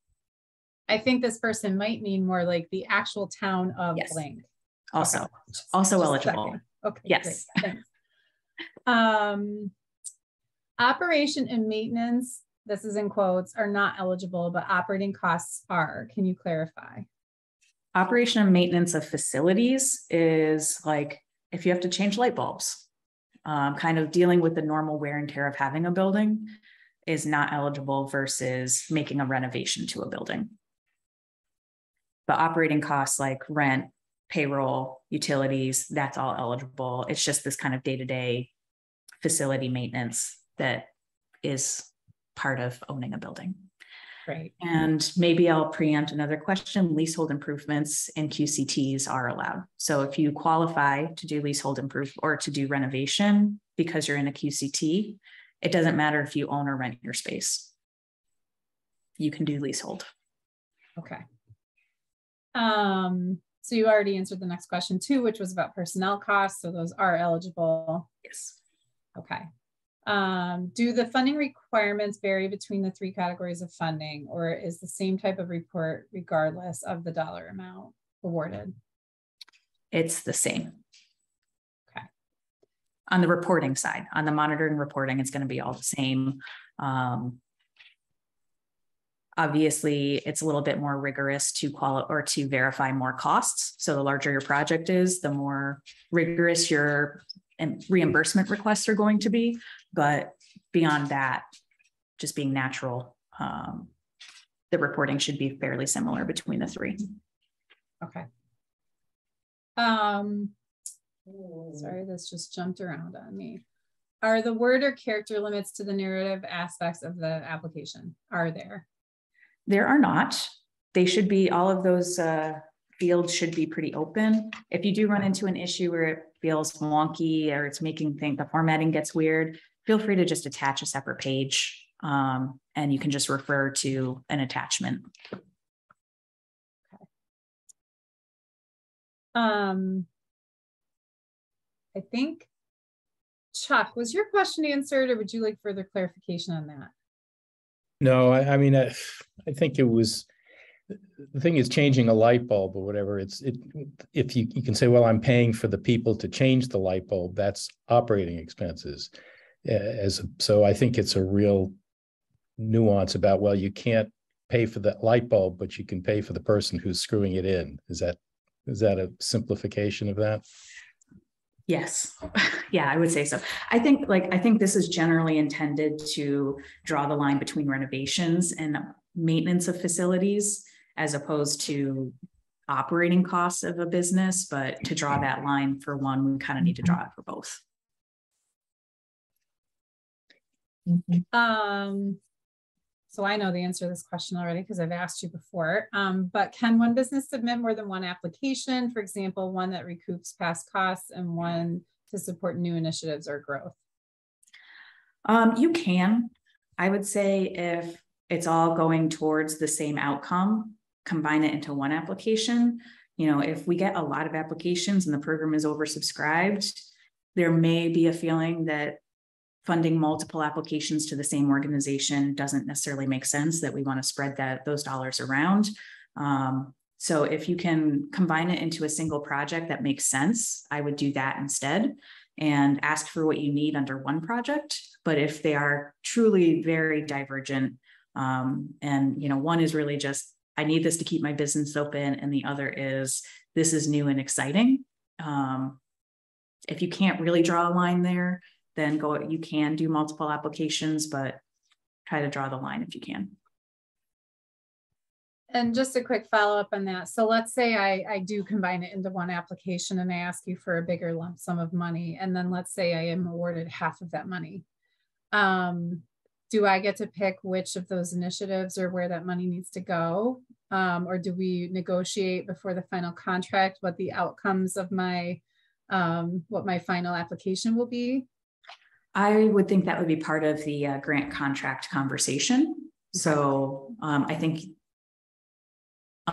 Speaker 2: I think this person might mean more like the actual town of
Speaker 3: Yes.
Speaker 2: blank.
Speaker 3: Also,
Speaker 2: Okay.
Speaker 3: also
Speaker 2: Just
Speaker 3: eligible.
Speaker 2: checking. Okay.
Speaker 3: Yes.
Speaker 2: Great. Thanks. Operation and maintenance, this is in quotes, are not eligible, but operating costs are. Can you clarify?
Speaker 3: Operation and maintenance of facilities is like if you have to change light bulbs, kind of dealing with the normal wear and tear of having a building is not eligible versus making a renovation to a building. But operating costs like rent, payroll, utilities, that's all eligible. It's just this kind of day-to-day facility maintenance that is part of owning a building.
Speaker 2: Right.
Speaker 3: And maybe I'll preempt another question. Leasehold improvements and QCTs are allowed. So if you qualify to do leasehold improve or to do renovation because you're in a QCT, it doesn't matter if you own or rent your space. You can do leasehold.
Speaker 2: Okay. So you already answered the next question too, which was about personnel costs. So those are eligible.
Speaker 3: Yes.
Speaker 2: Okay. Do the funding requirements vary between the 3 categories of funding, or is the same type of report regardless of the dollar amount awarded?
Speaker 3: It's the same.
Speaker 2: Okay.
Speaker 3: On the reporting side, on the monitoring reporting, it's going to be all the same. Obviously, it's a little bit more rigorous to qualify or to verify more costs. So the larger your project is, the more rigorous your reimbursement requests are going to be. But beyond that, just being natural, the reporting should be fairly similar between the 3.
Speaker 2: Okay. Sorry, this just jumped around on me. Are the word or character limits to the narrative aspects of the application? Are there?
Speaker 3: There are not. They should be, all of those fields should be pretty open. If you do run into an issue where it feels wonky or it's making the formatting gets weird, feel free to just attach a separate page and you can just refer to an attachment.
Speaker 2: Okay. I think, Chuck, was your question answered or would you like further clarification on that?
Speaker 4: No, I mean, I think it was, the thing is changing a light bulb or whatever. If you can say, well, I'm paying for the people to change the light bulb, that's operating expenses. So I think it's a real nuance about, well, you can't pay for the light bulb, but you can pay for the person who's screwing it in. Is that a simplification of that?
Speaker 3: Yes. Yeah, I would say so. I think this is generally intended to draw the line between renovations and maintenance of facilities as opposed to operating costs of a business, but to draw that line for one, we kind of need to draw it for both.
Speaker 2: So I know the answer to this question already because I've asked you before, but can one business submit more than one application? For example, one that recoups past costs and one to support new initiatives or growth?
Speaker 3: You can. I would say if it's all going towards the same outcome, combine it into one application. You know, if we get a lot of applications and the program is oversubscribed, there may be a feeling that funding multiple applications to the same organization doesn't necessarily make sense, that we want to spread those dollars around. So if you can combine it into a single project that makes sense, I would do that instead and ask for what you need under one project. But if they are truly very divergent, and one is really just, I need this to keep my business open, and the other is, this is new and exciting. If you can't really draw a line there, then you can do multiple applications, but try to draw the line if you can.
Speaker 2: And just a quick follow-up on that. So let's say I do combine it into one application and I ask you for a bigger lump sum of money. And then let's say I am awarded half of that money. Do I get to pick which of those initiatives or where that money needs to go? Or do we negotiate before the final contract what the outcomes of my, what my final application will be?
Speaker 3: I would think that would be part of the grant contract conversation. So I think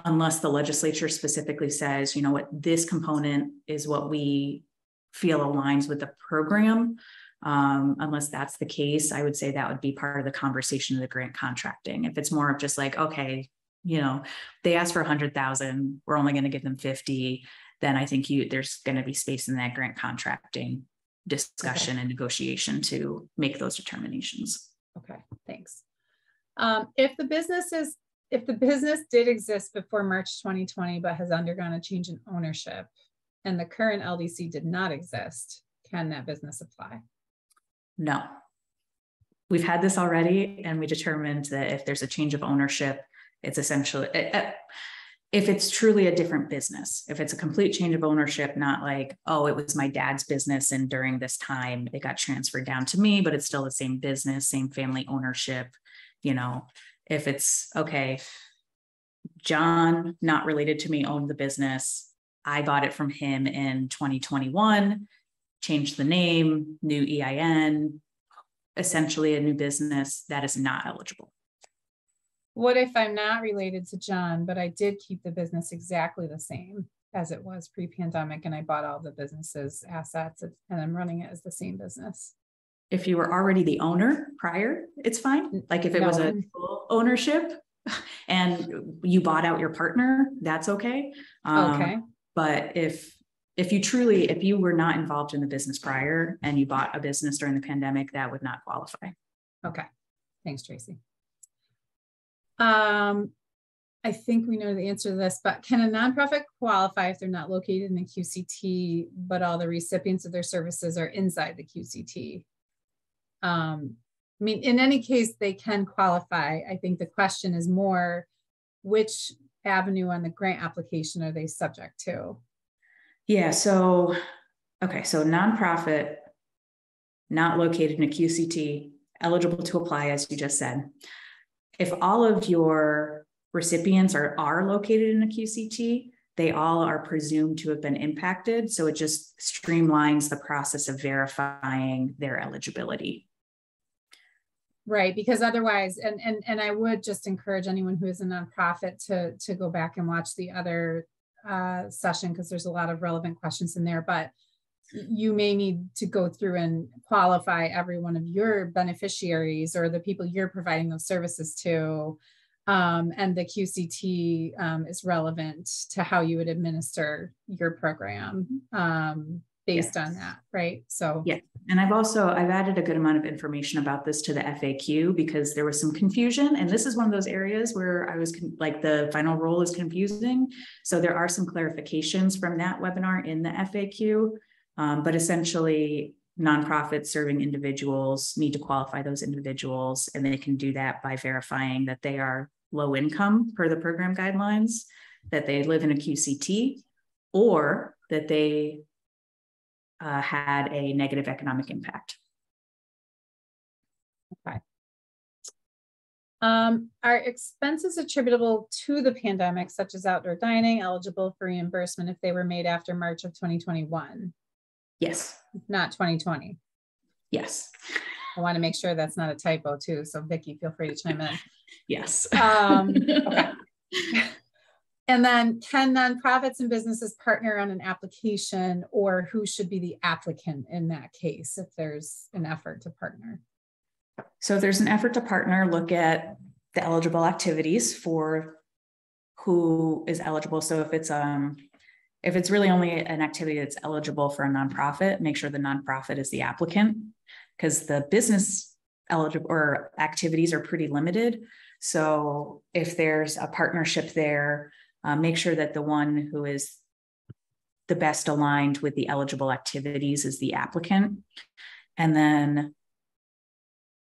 Speaker 3: unless the legislature specifically says, you know what, this component is what we feel aligns with the program, unless that's the case, I would say that would be part of the conversation of the grant contracting. If it's more of just like, okay, you know, they ask for 100,000, we're only going to give them 50, then I think there's going to be space in that grant contracting discussion and negotiation to make those determinations.
Speaker 2: Okay, thanks. If the business did exist before March 2020, but has undergone a change in ownership and the current LDC did not exist, can that business apply?
Speaker 3: No. We've had this already, and we determined that if there's a change of ownership, it's essentially, if it's truly a different business, if it's a complete change of ownership, not like, oh, it was my dad's business and during this time it got transferred down to me, but it's still the same business, same family ownership, you know, if it's, okay, John, not related to me, owned the business. I bought it from him in 2021, changed the name, new EIN, essentially a new business, that is not eligible.
Speaker 2: What if I'm not related to John, but I did keep the business exactly the same as it was pre-pandemic and I bought all the business's assets and I'm running it as the same business?
Speaker 3: If you were already the owner prior, it's fine. Like if it was a full ownership and you bought out your partner, that's okay.
Speaker 2: Okay.
Speaker 3: But if you were not involved in the business prior and you bought a business during the pandemic, that would not qualify.
Speaker 2: Okay. Thanks, Tracy. I think we know the answer to this, but can a nonprofit qualify if they're not located in the QCT, but all the recipients of their services are inside the QCT? I mean, in any case, they can qualify. I think the question is more, which avenue on the grant application are they subject to?
Speaker 3: Yeah, so, okay, so nonprofit, not located in a QCT, eligible to apply, as you just said. If all of your recipients are located in a QCT, they all are presumed to have been impacted. So it just streamlines the process of verifying their eligibility.
Speaker 2: Right, because otherwise, and I would just encourage anyone who is a nonprofit to go back and watch the other session, because there's a lot of relevant questions in there, but you may need to go through and qualify every one of your beneficiaries or the people you're providing those services to. And the QCT is relevant to how you would administer your program based on that, right? So
Speaker 3: yeah, and I've added a good amount of information about this to the FAQ because there was some confusion, and this is one of those areas where I was like, the final rule is confusing. So there are some clarifications from that webinar in the FAQ, but essentially nonprofits serving individuals need to qualify those individuals, and they can do that by verifying that they are low income per the program guidelines, that they live in a QCT, or that they had a negative economic impact.
Speaker 2: Okay. Are expenses attributable to the pandemic, such as outdoor dining, eligible for reimbursement if they were made after March of 2021?
Speaker 3: Yes.
Speaker 2: Not 2020?
Speaker 3: Yes.
Speaker 2: I want to make sure that's not a typo too. So Vicki, feel free to chime in.
Speaker 3: Yes.
Speaker 2: Okay. And then can nonprofits and businesses partner on an application, or who should be the applicant in that case if there's an effort to partner?
Speaker 3: So if there's an effort to partner, look at the eligible activities for who is eligible. So if it's really only an activity that's eligible for a nonprofit, make sure the nonprofit is the applicant, because the business eligible or activities are pretty limited. So if there's a partnership there, make sure that the one who is the best aligned with the eligible activities is the applicant. And then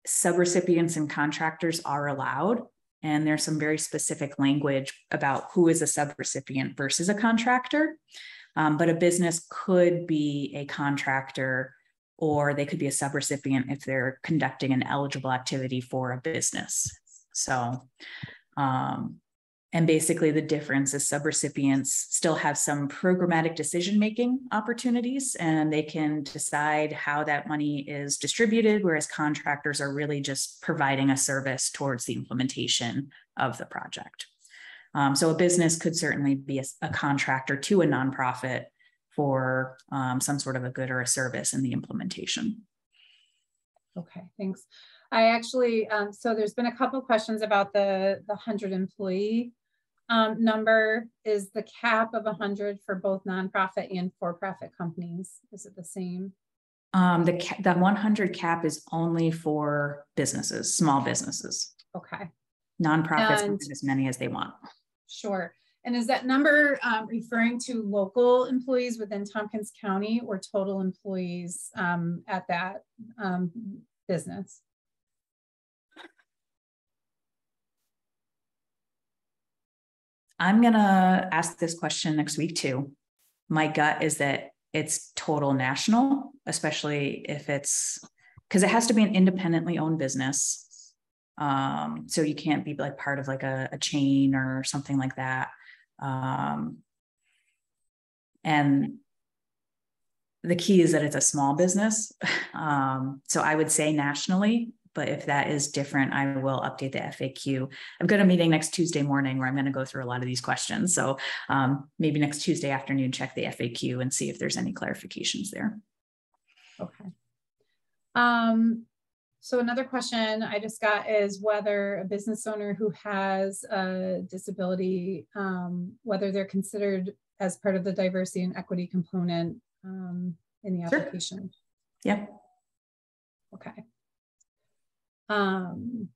Speaker 3: subrecipients and contractors are allowed. And there's some very specific language about who is a subrecipient versus a contractor. But a business could be a contractor, or they could be a subrecipient if they're conducting an eligible activity for a business. So, and basically the difference is subrecipients still have some programmatic decision-making opportunities, and they can decide how that money is distributed, whereas contractors are really just providing a service towards the implementation of the project. So a business could certainly be a contractor to a nonprofit for some sort of a good or a service in the implementation.
Speaker 2: Okay, thanks. I actually, so there's been a couple of questions about the 100 employee number is the cap of 100 for both nonprofit and for-profit companies? Is it the same?
Speaker 3: The 100 cap is only for businesses, small businesses.
Speaker 2: Okay.
Speaker 3: Nonprofits can have as many as they want.
Speaker 2: Sure. And is that number referring to local employees within Tompkins County or total employees at that business?
Speaker 3: I'm gonna ask this question next week too. My gut is that it's total national, especially if it's, because it has to be an independently owned business. So you can't be like part of like a chain or something like that. And the key is that it's a small business. So I would say nationally, but if that is different, I will update the FAQ. I've got a meeting next Tuesday morning where I'm going to go through a lot of these questions. So maybe next Tuesday afternoon, check the FAQ and see if there's any clarifications there.
Speaker 2: Okay. So another question I just got is whether a business owner who has a disability, whether they're considered as part of the diversity and equity component in the application.
Speaker 3: Sure. Yeah.
Speaker 2: Okay. Can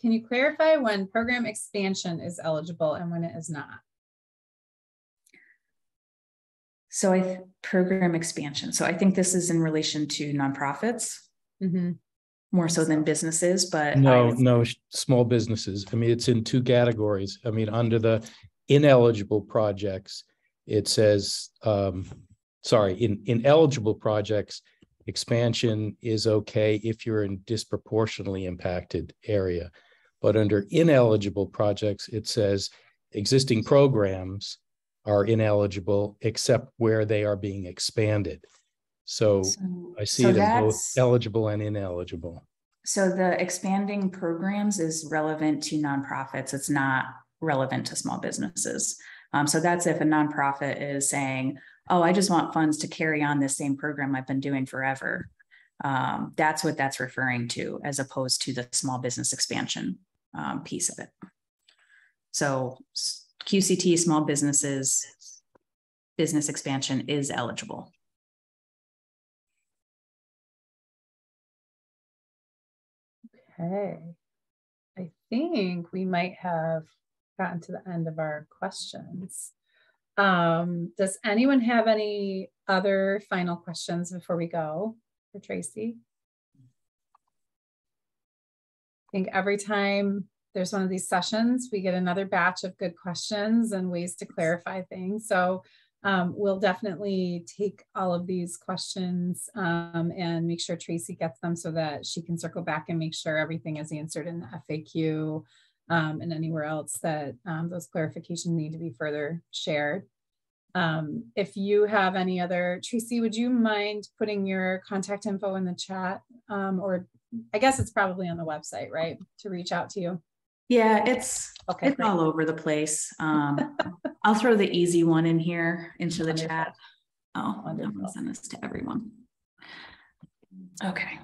Speaker 2: you clarify when program expansion is eligible and when it is not?
Speaker 3: So program expansion. So I think this is in relation to nonprofits, more so than businesses, but
Speaker 4: no, small businesses. I mean, it's in two categories. I mean, under the ineligible projects, it says, in eligible projects, expansion is okay if you're in disproportionately impacted area. But under ineligible projects, it says existing programs are ineligible except where they are being expanded. So I see it as both eligible and ineligible.
Speaker 3: So the expanding programs is relevant to nonprofits. It's not relevant to small businesses. So that's if a nonprofit is saying, oh, I just want funds to carry on this same program I've been doing forever. That's what that's referring to, as opposed to the small business expansion piece of it. So QCT small businesses, business expansion is eligible.
Speaker 2: Okay. I think we might have gotten to the end of our questions. Does anyone have any other final questions before we go for Tracy? I think every time there's one of these sessions, we get another batch of good questions and ways to clarify things. So we'll definitely take all of these questions and make sure Tracy gets them so that she can circle back and make sure everything is answered in the FAQ and anywhere else that those clarifications need to be further shared. If you have any other, Tracy, would you mind putting your contact info in the chat? Or I guess it's probably on the website, right? To reach out to you.
Speaker 3: Yeah, it's
Speaker 2: okay,
Speaker 3: all over the place. I'll throw the easy one in here into the chat. Oh, I'm gonna send this to everyone. Okay.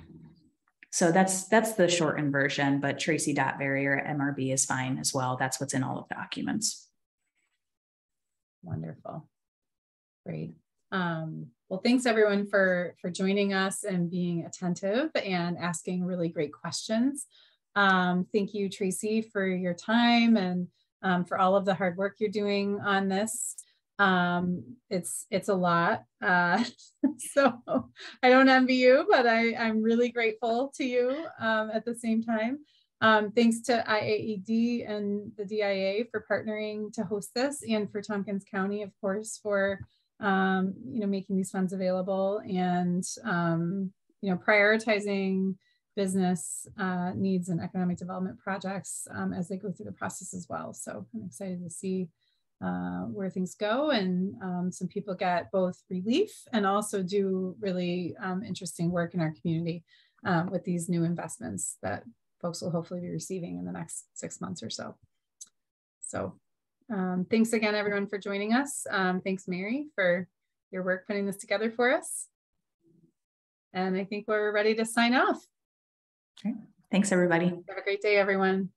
Speaker 3: So that's the shortened version, but Tracy.Verrier at MRB is fine as well. That's what's in all of the documents.
Speaker 2: Wonderful. Great. Well, thanks everyone for joining us and being attentive and asking really great questions. Thank you, Tracy, for your time and for all of the hard work you're doing on this. It's a lot. So I don't envy you, but I'm really grateful to you at the same time. Thanks to IAED and the DIA for partnering to host this, and for Tompkins County, of course, for making these funds available and prioritizing business needs and economic development projects as they go through the process as well. So I'm excited to see where things go, and some people get both relief and also do really interesting work in our community with these new investments that folks will hopefully be receiving in the next 6 months or so. So thanks again, everyone, for joining us. Thanks, Mary, for your work putting this together for us. And I think we're ready to sign off.
Speaker 3: Okay. Thanks, everybody.
Speaker 2: Have a great day, everyone.